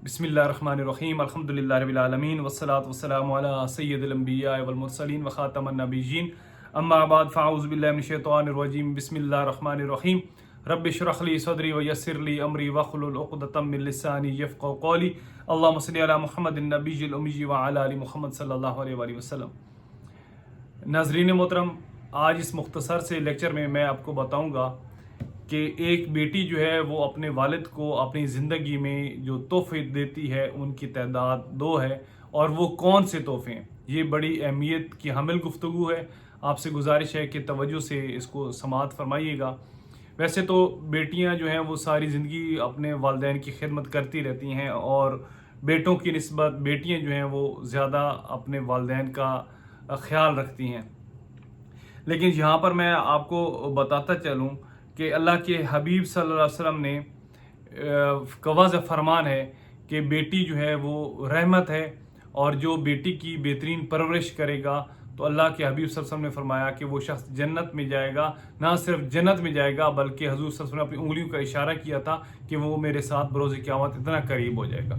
بسم اللہ الرحمن الرحیم الحمدللہ رب العالمین والصلاة والسلام علی سید الانبیاء والمرسلین وخاتم النبیین اما بعد فاعوذ باللہ من الشیطان الرجیم بسم اللہ الرحمن الرحیم رب اشرح لی صدری ویسر لی امری واحلل عقدۃ من لسانی یفقهوا قولی اللہم صل علی محمد النبی الامی وعلی آل محمد صلی اللہ علیہ وآلہ وسلم۔ ناظرین محترم، آج اس مختصر سے لیکچر میں آپ کو بتاؤں گا کہ ایک بیٹی جو ہے وہ اپنے والد کو اپنی زندگی میں جو تحفے دیتی ہے ان کی تعداد 2 ہے، اور وہ کون سے تحفے ہیں۔ یہ بڑی اہمیت کی حامل گفتگو ہے، آپ سے گزارش ہے کہ توجہ سے اس کو سماعت فرمائیے گا۔ ویسے تو بیٹیاں جو ہیں وہ ساری زندگی اپنے والدین کی خدمت کرتی رہتی ہیں، اور بیٹوں کی نسبت بیٹیاں جو ہیں وہ زیادہ اپنے والدین کا خیال رکھتی ہیں۔ لیکن یہاں پر میں آپ کو بتاتا چلوں کہ اللہ کے حبیب صلی اللہ علیہ وسلم نے واضح فرمان ہے کہ بیٹی جو ہے وہ رحمت ہے، اور جو بیٹی کی بہترین پرورش کرے گا تو اللہ کے حبیب صلی اللہ علیہ وسلم نے فرمایا کہ وہ شخص جنت میں جائے گا۔ نہ صرف جنت میں جائے گا بلکہ حضور صلی اللہ علیہ وسلم نے اپنی انگلیوں کا اشارہ کیا تھا کہ وہ میرے ساتھ بروز قیامت اتنا قریب ہو جائے گا۔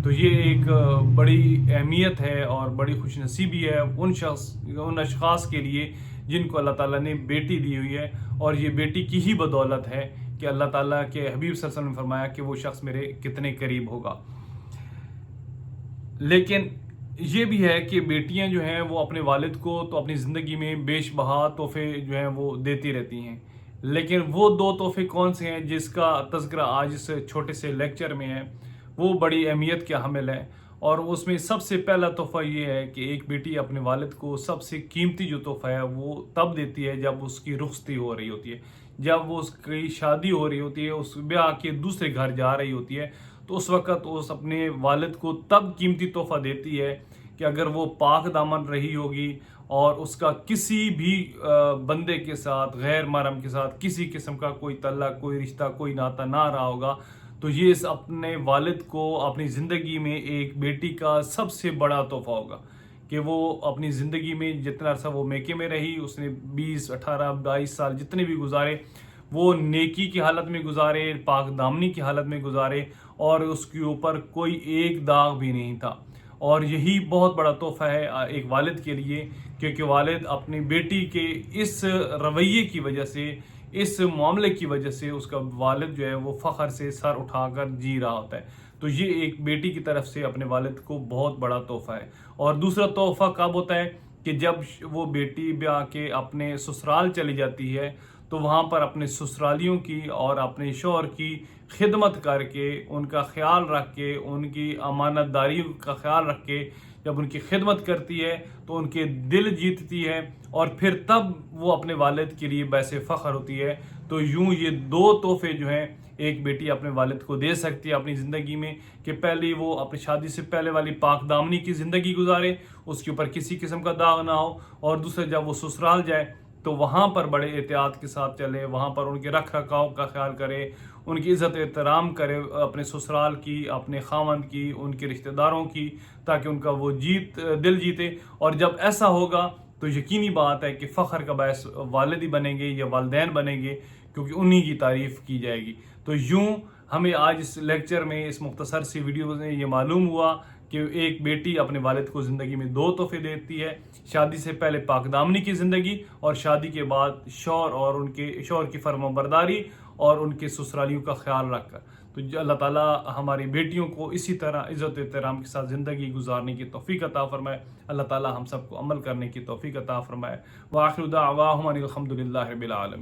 تو یہ ایک بڑی اہمیت ہے اور بڑی خوش نصیبی ہے ان اشخاص کے لیے جن کو اللہ تعالیٰ نے بیٹی دی ہوئی ہے، اور یہ بیٹی کی ہی بدولت ہے کہ اللہ تعالیٰ کے حبیب صلی اللہ علیہ وسلم نے فرمایا کہ وہ شخص میرے کتنے قریب ہوگا۔ لیکن یہ بھی ہے کہ بیٹیاں جو ہیں وہ اپنے والد کو تو اپنی زندگی میں بیش بہا تحفے جو ہیں وہ دیتی رہتی ہیں، لیکن وہ 2 تحفے کون سے ہیں جس کا تذکرہ آج اس چھوٹے سے لیکچر میں ہے، وہ بڑی اہمیت کے حامل ہے۔ اور اس میں سب سے پہلا تحفہ یہ ہے کہ ایک بیٹی اپنے والد کو سب سے قیمتی جو تحفہ ہے وہ تب دیتی ہے جب اس کی رخصتی ہو رہی ہوتی ہے، جب وہ اس کی شادی ہو رہی ہوتی ہے، اس بیاہ کے دوسرے گھر جا رہی ہوتی ہے، تو اس وقت اس اپنے والد کو تب قیمتی تحفہ دیتی ہے کہ اگر وہ پاک دامن رہی ہوگی اور اس کا کسی بھی بندے کے ساتھ، غیر محرم کے ساتھ کسی قسم کا کوئی تعلق، کوئی رشتہ، کوئی ناطہ نہ رہا ہوگا، تو یہ اس اپنے والد کو اپنی زندگی میں ایک بیٹی کا سب سے بڑا تحفہ ہوگا کہ وہ اپنی زندگی میں جتنا عرصہ وہ میکے میں رہی، اس نے 20، 18، 22 سال جتنے بھی گزارے وہ نیکی کی حالت میں گزارے، پاک دامنی کی حالت میں گزارے، اور اس کے اوپر کوئی ایک داغ بھی نہیں تھا۔ اور یہی بہت بڑا تحفہ ہے ایک والد کے لیے، کیونکہ والد اپنی بیٹی کے اس رویے کی وجہ سے، اس معاملے کی وجہ سے، اس کا والد جو ہے وہ فخر سے سر اٹھا کر جی رہا ہوتا ہے۔ تو یہ ایک بیٹی کی طرف سے اپنے والد کو بہت بڑا تحفہ ہے۔ اور دوسرا تحفہ کب ہوتا ہے کہ جب وہ بیٹی بیاہ کے اپنے سسرال چلی جاتی ہے، تو وہاں پر اپنے سسرالیوں کی اور اپنے شوہر کی خدمت کر کے، ان کا خیال رکھ کے، ان کی امانت داری کا خیال رکھ کے جب ان کی خدمت کرتی ہے تو ان کے دل جیتتی ہے، اور پھر تب وہ اپنے والد کے لیے باعث فخر ہوتی ہے۔ تو یوں یہ 2 تحفے جو ہیں ایک بیٹی اپنے والد کو دے سکتی ہے اپنی زندگی میں، کہ پہلی وہ اپنی شادی سے پہلے والی پاک دامنی کی زندگی گزارے، اس کے اوپر کسی قسم کا داغ نہ ہو، اور دوسرے جب وہ سسرال جائے تو وہاں پر بڑے احتیاط کے ساتھ چلے، وہاں پر ان کے رکھ رکھاؤ کا خیال کرے، ان کی عزت احترام کرے، اپنے سسرال کی، اپنے خاوند کی، ان کے رشتہ داروں کی، تاکہ ان کا وہ دل جیتے۔ اور جب ایسا ہوگا تو یقینی بات ہے کہ فخر کا باعث والد ہی بنیں گے یا والدین بنیں گے، کیونکہ انہی کی تعریف کی جائے گی۔ تو یوں ہمیں آج اس لیکچر میں، اس مختصر سی ویڈیو میں یہ معلوم ہوا کہ ایک بیٹی اپنے والد کو زندگی میں 2 تحفے دیتی ہے: شادی سے پہلے پاک دامنی کی زندگی، اور شادی کے بعد شوہر اور ان کے شوہر کی فرما برداری اور ان کے سسرالیوں کا خیال رکھ کر۔ تو اللہ تعالیٰ ہماری بیٹیوں کو اسی طرح عزت و احترام کے ساتھ زندگی گزارنے کی توفیق عطا فرمائے۔ اللہ تعالیٰ ہم سب کو عمل کرنے کی توفیق عطا فرمائے۔ وآخر دعواہم ان الحمد للہ رب العالمین۔